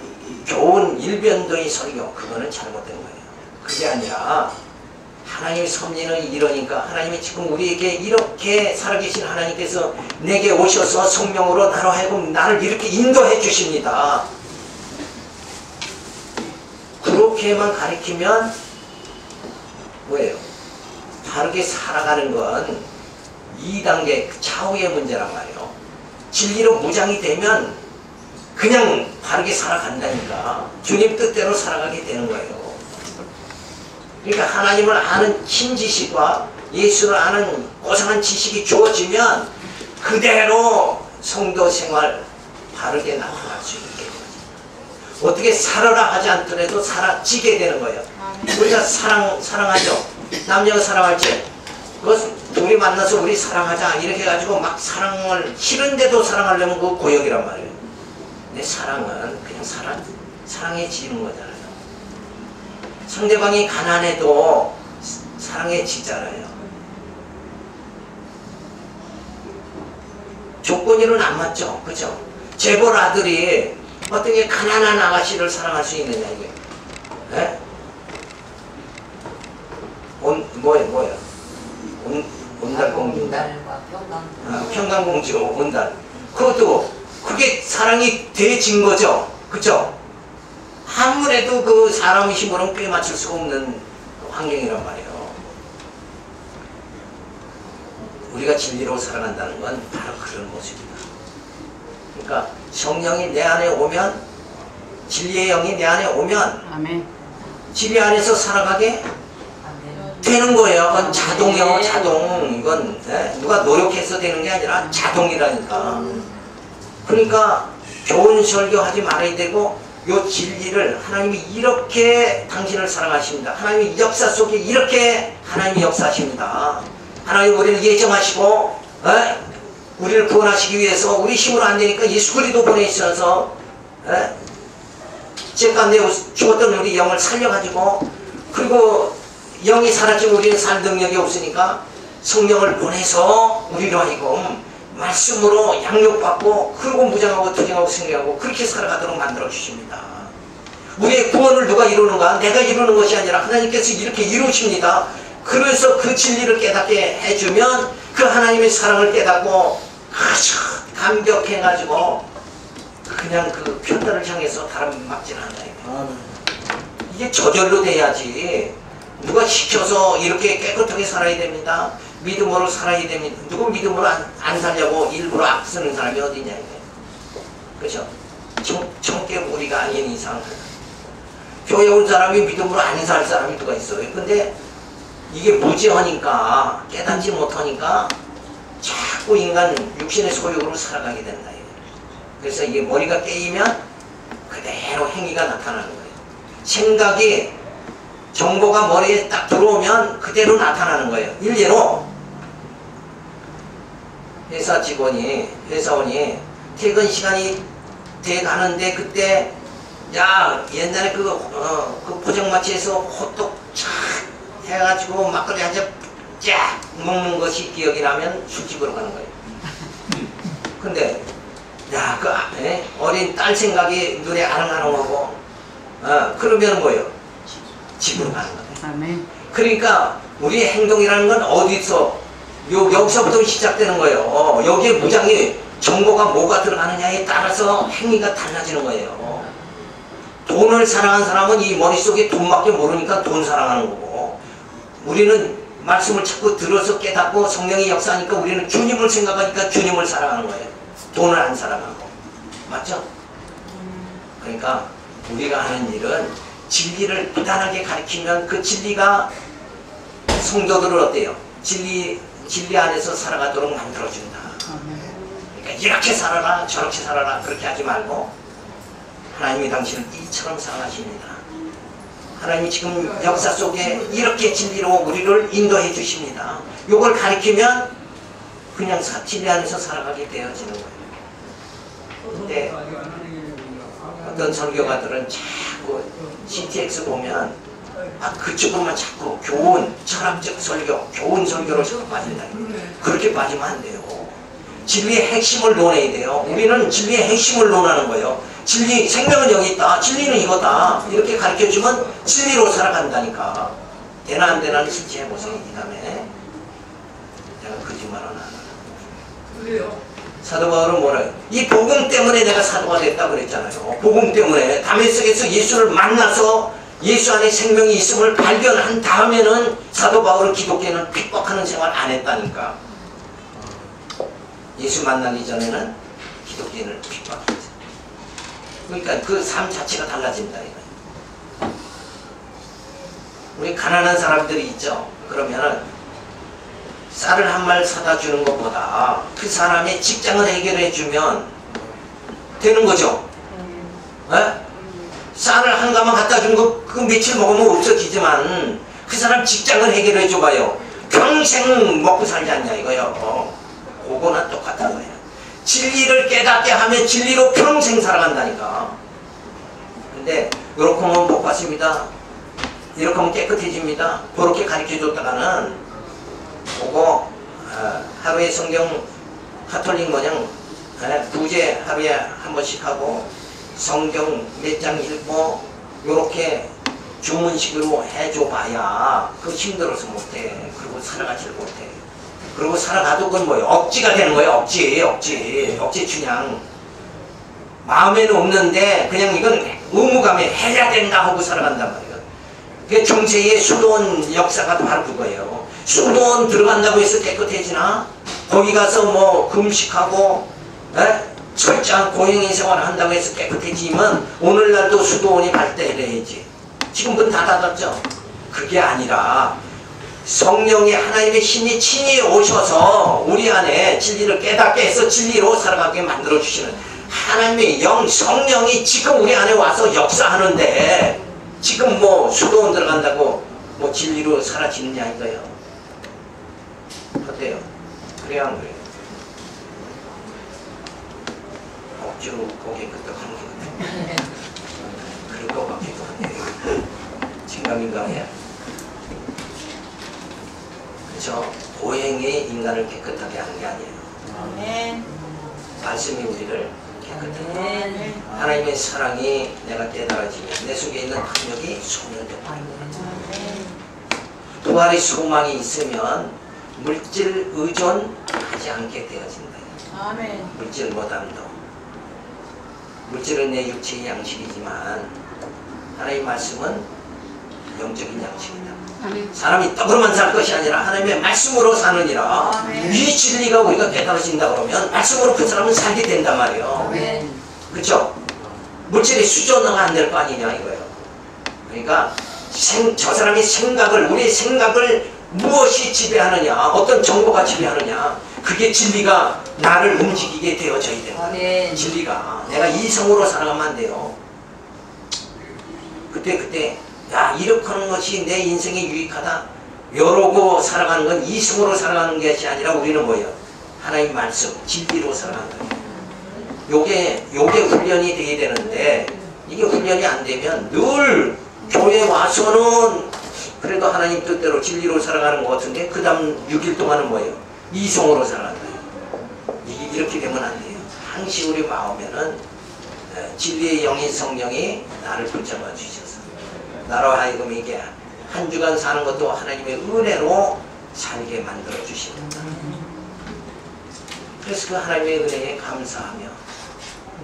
교훈, 일변도의 설교 그거는 잘못된 거예요. 그게 아니라 하나님의 섭리는 이러니까 하나님이 지금 우리에게 이렇게 살아계신 하나님께서 내게 오셔서 성령으로 나로 하여금 나를 이렇게 인도해 주십니다. 그렇게만 가르치면 뭐예요? 다르게 살아가는 건 2단계 차후의 문제란 말이에요. 진리로 무장이 되면 그냥 바르게 살아간다니까. 주님 뜻대로 살아가게 되는 거예요. 그러니까 하나님을 아는 흰 지식과 예수를 아는 고상한 지식이 주어지면 그대로 성도 생활 바르게 나아갈 수 있게 되는 거죠. 어떻게 살아라 하지 않더라도 살아지게 되는 거예요. 우리가 사랑하죠. 남녀가 사랑할 때 둘이 만나서 우리 사랑하자 이렇게 해가지고 막 사랑을 싫은데도 사랑하려면 그 고역이란 말이에요. 근데 사랑은 그냥 사랑해지는 거잖아요. 상대방이 가난해도 사랑해지잖아요. 조건이는 안 맞죠, 그죠? 재벌 아들이 어떻게 가난한 아가씨를 사랑할 수 있느냐 이게? 에? 뭐야? 온달공주. 평강공주, 온달. 그것도 그게 사랑이 돼진 거죠, 그죠? 아무래도 그 사람의 힘으로는 꽤 맞출 수가 없는 환경이란 말이에요. 우리가 진리로 살아간다는 건 바로 그런 모습이다. 그러니까 성령이 내 안에 오면, 진리의 영이 내 안에 오면 아멘. 진리 안에서 살아가게 되는 거예요. 그건 자동이요, 자동. 이건 누가 노력해서 되는 게 아니라 자동이라니까. 그러니까 좋은 설교하지 말아야 되고, 요 진리를 하나님이 이렇게 당신을 사랑하십니다. 하나님의 역사 속에 이렇게 하나님이 역사하십니다. 하나님 우리를 예정하시고 우리를 구원하시기 위해서 우리 힘으로 안 되니까 예수 그리스도 보내셔서 죄 가운데 죽었던 우리 영을 살려가지고, 그리고 영이 사라지면 우리는 살 능력이 없으니까 성령을 보내서 우리로 하여금 말씀으로 양육받고 그리고 무장하고 투쟁하고 승리하고 그렇게 살아가도록 만들어 주십니다. 우리의 구원을 누가 이루는가? 내가 이루는 것이 아니라 하나님께서 이렇게 이루십니다. 그래서 그 진리를 깨닫게 해주면 그 하나님의 사랑을 깨닫고 아주 감격해가지고 그냥 그 편달을 향해서 바람 막질한다. 이게 저절로 돼야지. 누가 시켜서 이렇게 깨끗하게 살아야 됩니다. 믿음으로 살아야 됩니다. 누구 믿음으로 안 살려고 일부러 앞서는 사람이 어디냐 이게. 그렇죠? 정격 우리가 아닌 이상 교회 온 사람이 믿음으로 안 살 사람이 누가 있어요. 근데 이게 무지하니까 깨닫지 못하니까 자꾸 인간 육신의 소욕으로 살아가게 된다. 그래서 이게 머리가 깨이면 그대로 행위가 나타나는 거예요. 생각이 정보가 머리에 딱 들어오면 그대로 나타나는 거예요. 일례로 회사원이 퇴근 시간이 돼 가는데 그때 야 옛날에 그 포장마차에서 호떡 쫙 해가지고 막걸리 한 잔 쫙 먹는 것이 기억이 나면 술집으로 가는 거예요. 근데 야 그 어린 딸 생각이 눈에 아랑아랑하고 그러면 뭐예요? 집으로 가는 거예요. 아멘. 그러니까 우리의 행동이라는 건 어디서 여기서부터 시작되는 거예요. 여기에 무장이 정보가 뭐가 들어가느냐에 따라서 행위가 달라지는 거예요. 돈을 사랑하는 사람은 이 머릿속에 돈밖에 모르니까 돈 사랑하는 거고, 우리는 말씀을 자꾸 들어서 깨닫고 성령이 역사하니까 우리는 주님을 생각하니까 주님을 사랑하는 거예요. 돈을 안 사랑하고. 맞죠? 그러니까 우리가 하는 일은 진리를 부단하게 가르치면 그 진리가 성도들을 어때요? 진리 안에서 살아가도록 만들어준다. 그러니까 이렇게 살아라 저렇게 살아라 그렇게 하지 말고 하나님이 당신을 이처럼 사랑하십니다. 하나님이 지금 역사 속에 이렇게 진리로 우리를 인도해 주십니다. 이걸 가르치면 그냥 진리 안에서 살아가게 되어지는 거예요. 근데 어떤 설교가들은 자꾸 CTX 보면 그쪽으로만 자꾸 교훈, 철학적 설교, 교훈 설교로 자꾸 빠진다. 그렇게 빠지면 안 돼요. 진리의 핵심을 논해야 돼요. 우리는 진리의 핵심을 논하는 거예요. 진리, 생명은 여기 있다. 진리는 이거다. 이렇게 가르쳐주면 진리로 살아간다니까. 되나 안 되나는 실제 해보세요. 이 다음에 내가 거짓말은 안 하고. 사도 바울은 뭐래요? 이 복음 때문에 내가 사도가 됐다 그랬잖아요. 복음 때문에 다메섹에서 예수를 만나서 예수 안에 생명이 있음을 발견한 다음에는 사도 바울은 기독교는 핍박하는 생활 안 했다니까. 예수 만나기 전에는 기독교인을 핍박했죠. 그러니까 그 삶 자체가 달라진다 이거예요. 우리 가난한 사람들이 있죠. 그러면은 쌀을 한 말 사다 주는 것보다 그 사람의 직장을 해결해 주면 되는 거죠. 네? 쌀을 한 가마 갖다 준 거 그 며칠 먹으면 없어지지만 그 사람 직장을 해결해 줘봐요. 평생 먹고 살지 않냐 이거요. 그거나 똑같은 거예요. 진리를 깨닫게 하면 진리로 평생 살아간다니까. 근데 이렇게 하면 못 받습니다. 이렇게 하면 깨끗해집니다. 그렇게 가르쳐 줬다가는 그거 하루에 성경 카톨릭 모양 부제 하루에 한 번씩 하고 성경 몇 장 읽고 요렇게 주문식으로 해줘봐야 그거 힘들어서 못해. 그리고 살아가질 못해. 그리고 살아가도 그건 뭐예요? 억지가 되는 거예요. 억지 춘향. 마음에는 없는데 그냥 이건 의무감에 해야 된다 하고 살아간단 말이에요. 그게 중세의 수도원 역사가 바로 그거예요. 수도원 들어간다고 해서 깨끗해지나? 거기 가서 뭐 금식하고 철저한 고행인 생활을 한다고 해서 깨끗해지면 오늘날도 수도원이 발달해야지. 지금 문 다 닫았죠? 그게 아니라 성령의 하나님의 힘이 친히 오셔서 우리 안에 진리를 깨닫게 해서 진리로 살아가게 만들어주시는 하나님의 영, 성령이 지금 우리 안에 와서 역사하는데 지금 뭐 수도원 들어간다고 뭐 진리로 사라지느냐 이거예요. 어때요? 그래야 안 그래요? 억지로 고개 끄덕하는 게 같아요. 그럴 것 같기도 하네요. 진감인감이야. 그렇죠? 고행이 인간을 깨끗하게 하는 게 아니에요. 아멘. 말씀이 우리를 깨끗하게 아멘. 하나님의 사랑이 내가 깨달아지면 내 속에 있는 능력이 소멸되고 부활의 소망이 있으면 물질 의존하지 않게 되어진다. 아멘. 물질보다도 물질은 내 육체의 양식이지만 하나님의 말씀은 영적인 양식이다. 아멘. 사람이 떡으로만 살 것이 아니라 하나님의 말씀으로 사느니라. 아멘. 이 진리가 우리가 깨달아진다 그러면 말씀으로 그 사람은 살게 된단 말이에요. 아멘. 그렇죠? 물질의 수저는 안 될 거 아니냐 이거예요. 그러니까 저 사람의 생각을, 우리의 생각을 무엇이 지배하느냐, 어떤 정보가 지배하느냐, 그게 진리가 나를 움직이게 되어져야 된다. 아멘. 진리가 내가 이성으로 살아가면 안 돼요. 그때 야 이렇게 하는 것이 내 인생에 유익하다 이러고 살아가는 건 이성으로 살아가는 것이 아니라 우리는 뭐예요? 하나님 말씀 진리로 살아가는 거예요. 요게 훈련이 돼야 되는데 이게 훈련이 안 되면 늘 교회 와서는 그래도 하나님 뜻대로 진리로 살아가는 것 같은데 그 다음 6일 동안은 뭐예요? 이성으로 살아간다. 이렇게 되면 안 돼요. 항시 우리 마음에는 진리의 영인 성령이 나를 붙잡아 주셔서 나로 하여금 이게 한 주간 사는 것도 하나님의 은혜로 살게 만들어 주십니다. 그래서 그 하나님의 은혜에 감사하며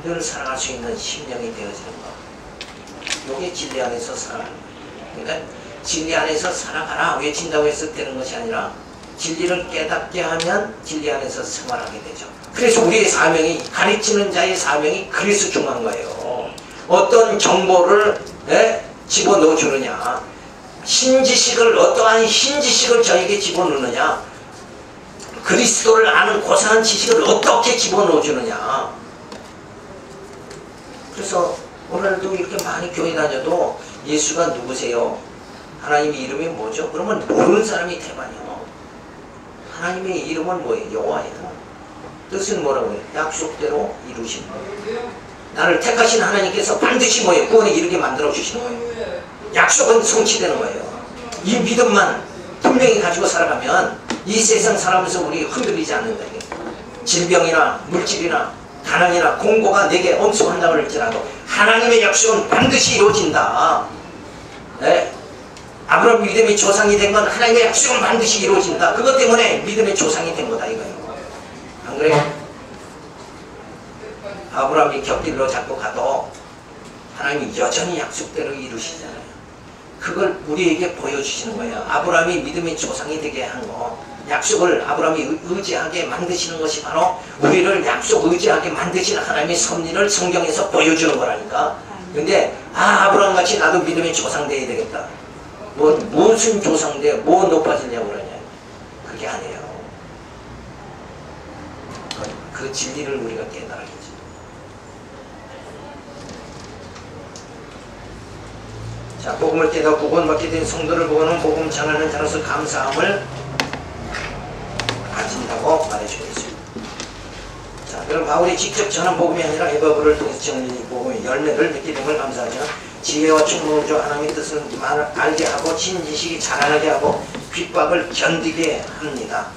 늘 살아갈 수 있는 심령이 되어지는 것. 이게 진리 안에서 살아가는 거예요. 그러니까 진리 안에서 살아가라 외친다고 해서 되는 것이 아니라 진리를 깨닫게 하면 진리 안에서 생활하게 되죠. 그래서 우리의 사명이, 가르치는 자의 사명이 그래서 중요한 거예요. 어떤 정보를 집어넣어 주느냐, 신지식을, 어떠한 신지식을 저에게 집어넣느냐, 그리스도를 아는 고상한 지식을 어떻게 집어넣어 주느냐. 그래서 오늘도 이렇게 많이 교회 다녀도 예수가 누구세요? 하나님의 이름이 뭐죠? 그러면 모르는 사람이 대반이요. 하나님의 이름은 뭐예요? 여호와예요. 뜻은 뭐라고 해요? 약속대로 이루신 거예요. 나를 택하신 하나님께서 반드시 뭐예요? 구원에 이르게 만들어 주시는 거예요. 약속은 성취되는 거예요. 이 믿음만 분명히 가지고 살아가면 이 세상 살아가면서 우리 흔들리지 않는다. 질병이나 물질이나 가난이나 공고가 내게 엄습한다고 할지라도 하나님의 약속은 반드시 이루어진다. 네? 아브라함 믿음의 조상이 된 건 하나님의 약속은 반드시 이루어진다. 그것 때문에 믿음의 조상이 된 거다 이거예요. 안 그래요? 아브라함이 곁길로 잡고 가도 하나님이 여전히 약속대로 이루시잖아요. 그걸 우리에게 보여주시는 거예요. 아브라함이 믿음의 조상이 되게 한 거 약속을 아브라함이 의지하게 만드시는 것이 바로 우리를 약속 의지하게 만드시는 하나님의 섭리를 성경에서 보여주는 거라니까. 근데 아브라함 같이 나도 믿음의 조상 돼야 되겠다. 무슨 조상 돼? 뭐 높아지려고 그러냐. 그게 아니에요. 그 진리를 우리가 깨달아야지. 자, 복음을 깨닫고 구원받게 된 성도를 보고는 복음 전하는 자로서 감사함을 가진다고 말해주고 있습니다. 자, 그럼 바울이 직접 전한 복음이 아니라 에바브를 통해서 전한 복음의 열매를 맺게 됨을 감사하죠. 지혜와 충동을 줘 하나님의 뜻을 알게 하고 신지식이 자라나게 하고 핍박을 견디게 합니다.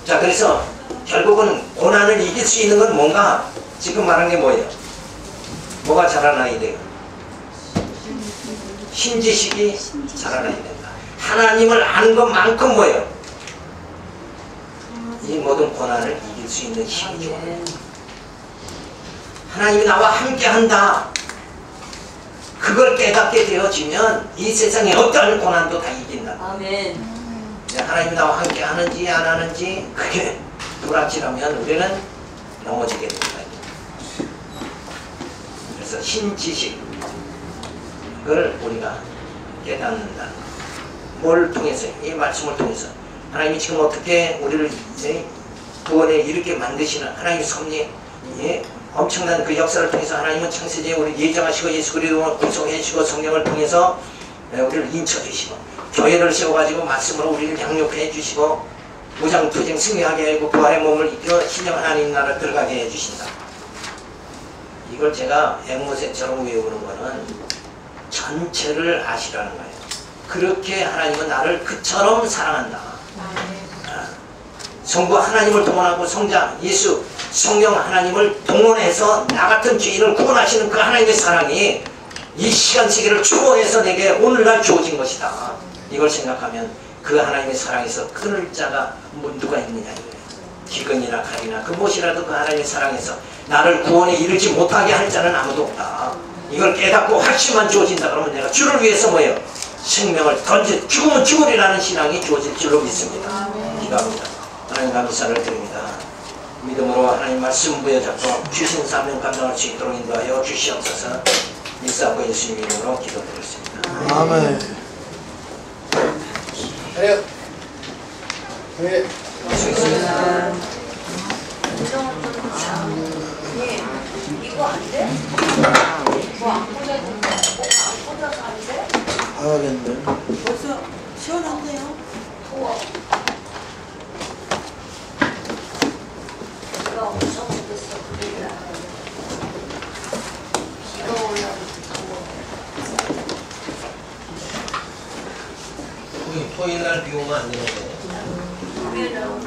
자, 그래서 결국은 고난을 이길 수 있는 건 뭔가? 지금 말한 게 뭐예요? 뭐가 자라나야 돼요? 신지식이 자라나야 된다. 하나님을 아는 것만큼 뭐예요? 이 모든 고난을 이길 수 있는 힘이 좋아요. 하나님이 나와 함께 한다. 그걸 깨닫게 되어지면 이 세상에 어떠한 고난도 다 이긴다. 아멘. 하나님이 나와 함께 하는지 안 하는지 그게 불확실하면 우리는 넘어지게 됩니다. 그래서 신지식을 우리가 깨닫는다. 뭘 통해서? 이 말씀을 통해서 하나님이 지금 어떻게 우리를 구원에 이렇게 만드시는 하나님의 섭리, 엄청난 그 역사를 통해서 하나님은 창세기에 우리 예정하시고 예수 그리스도를 구속해 주시고 성령을 통해서 우리를 인쳐주시고 교회를 세워가지고 말씀으로 우리를 양육해 주시고 무장투쟁 승리하게 하고 부활의 몸을 입혀 신령 하나님 나라를 들어가게 해주신다. 이걸 제가 앵무새처럼 외우는 거는 전체를 아시라는 거예요. 그렇게 하나님은 나를 그처럼 사랑한다. 성부 하나님을 동원하고 성자 예수 성령 하나님을 동원해서 나 같은 죄인을 구원하시는 그 하나님의 사랑이 이 시간 세계를 초월해서 내게 오늘날 주어진 것이다. 이걸 생각하면 그 하나님의 사랑에서 끊을 자가 누가 있느냐 이거예요. 기근이나 칼이나 그 무엇이라도 그 하나님의 사랑에서 나를 구원에 이르지 못하게 할 자는 아무도 없다. 이걸 깨닫고 확신만 주어진다 그러면 내가 주를 위해서 뭐예요? 생명을 던져 죽으면 죽으리라는 신앙이 주어질 줄로 믿습니다. 기도합니다. 하나님 감사를 드립니다. 믿음으로 하나님 말씀 부여잡고 주신 사명 감당할 수 있도록 인도하여 주시옵소서. 일사고 예수님 이름으로 기도드렸습니다. 아멘. 네. 네. 수고했습니다. 이거 안 돼? 이거 안 꽂아준다. 안 꽂아서 안 돼? 봐야겠네. 벌써 시원한데요? 더워. 비가 엄청 오겠어. 그러니까. 비가 올라오고 더워. 토요일 날 비 오면 안 되는데. 위에 나온다.